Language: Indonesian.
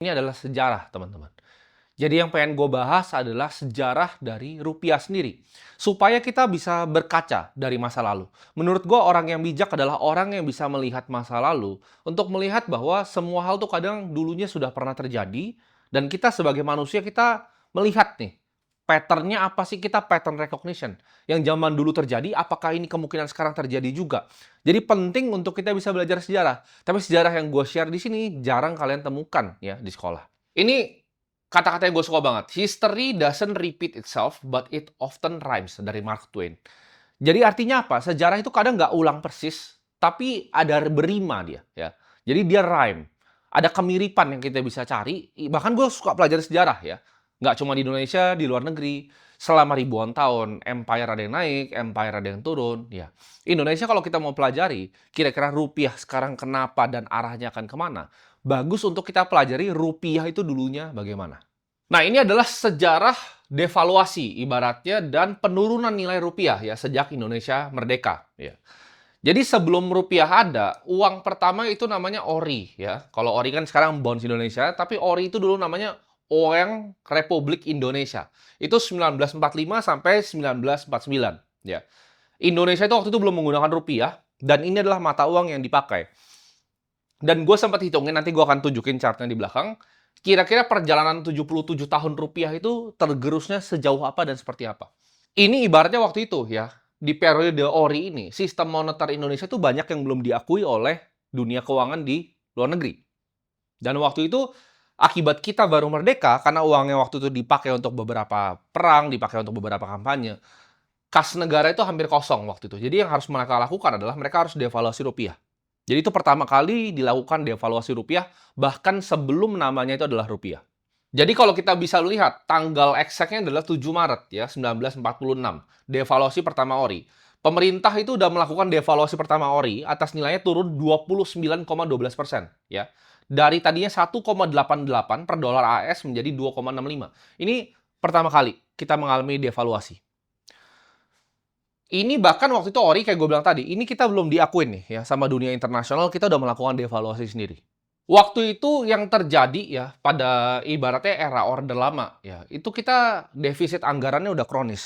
Ini adalah sejarah, teman-teman. Jadi yang pengen gue bahas adalah sejarah dari rupiah sendiri. Supaya kita bisa berkaca dari masa lalu. Menurut gue orang yang bijak adalah orang yang bisa melihat masa lalu untuk melihat bahwa semua hal tuh kadang dulunya sudah pernah terjadi dan kita sebagai manusia kita melihat nih pattern-nya apa sih, kita pattern recognition. Yang zaman dulu terjadi, apakah ini kemungkinan sekarang terjadi juga? Jadi penting untuk kita bisa belajar sejarah. Tapi sejarah yang gue share di sini jarang kalian temukan ya di sekolah. Ini kata-kata yang gue suka banget. History doesn't repeat itself, but it often rhymes, dari Mark Twain. Jadi artinya apa? Sejarah itu kadang nggak ulang persis, tapi ada berima dia. Ya. Jadi dia rhyme. Ada kemiripan yang kita bisa cari. Bahkan gue suka pelajari sejarah ya. Nggak cuma di Indonesia, di luar negeri. Selama ribuan tahun, empire ada yang naik, empire ada yang turun. Ya. Indonesia kalau kita mau pelajari, kira-kira rupiah sekarang kenapa dan arahnya akan kemana, bagus untuk kita pelajari rupiah itu dulunya bagaimana. Nah, ini adalah sejarah devaluasi ibaratnya dan penurunan nilai rupiah ya sejak Indonesia merdeka ya. Jadi sebelum rupiah ada, uang pertama itu namanya ori ya. Kalau ori kan sekarang bonds Indonesia, tapi ori itu dulu namanya Uang Republik Indonesia. Itu 1945 sampai 1949 ya. Indonesia itu waktu itu belum menggunakan rupiah dan ini adalah mata uang yang dipakai. Dan gue sempat hitungin, nanti gue akan tunjukin chartnya di belakang. Kira-kira perjalanan 77 tahun rupiah itu tergerusnya sejauh apa dan seperti apa. Ini ibaratnya waktu itu ya, di periode ori ini, sistem moneter Indonesia itu banyak yang belum diakui oleh dunia keuangan di luar negeri. Dan waktu itu, akibat kita baru merdeka, karena uangnya waktu itu dipakai untuk beberapa perang, dipakai untuk beberapa kampanye, kas negara itu hampir kosong waktu itu. Jadi yang harus mereka lakukan adalah mereka harus devaluasi rupiah. Jadi itu pertama kali dilakukan devaluasi rupiah, bahkan sebelum namanya itu adalah rupiah. Jadi kalau kita bisa lihat, tanggal eksaknya adalah 7 Maret ya, 1946, devaluasi pertama ori. Pemerintah itu udah melakukan devaluasi pertama ori, atas nilainya turun 29,12% ya. Dari tadinya 1,88 per dolar AS menjadi 2,65. Ini pertama kali kita mengalami devaluasi. Ini bahkan waktu itu ori kayak gue bilang tadi, ini kita belum diakuin nih ya sama dunia internasional, kita udah melakukan devaluasi sendiri. Waktu itu yang terjadi ya pada ibaratnya era Orde Lama ya, itu kita defisit anggarannya udah kronis.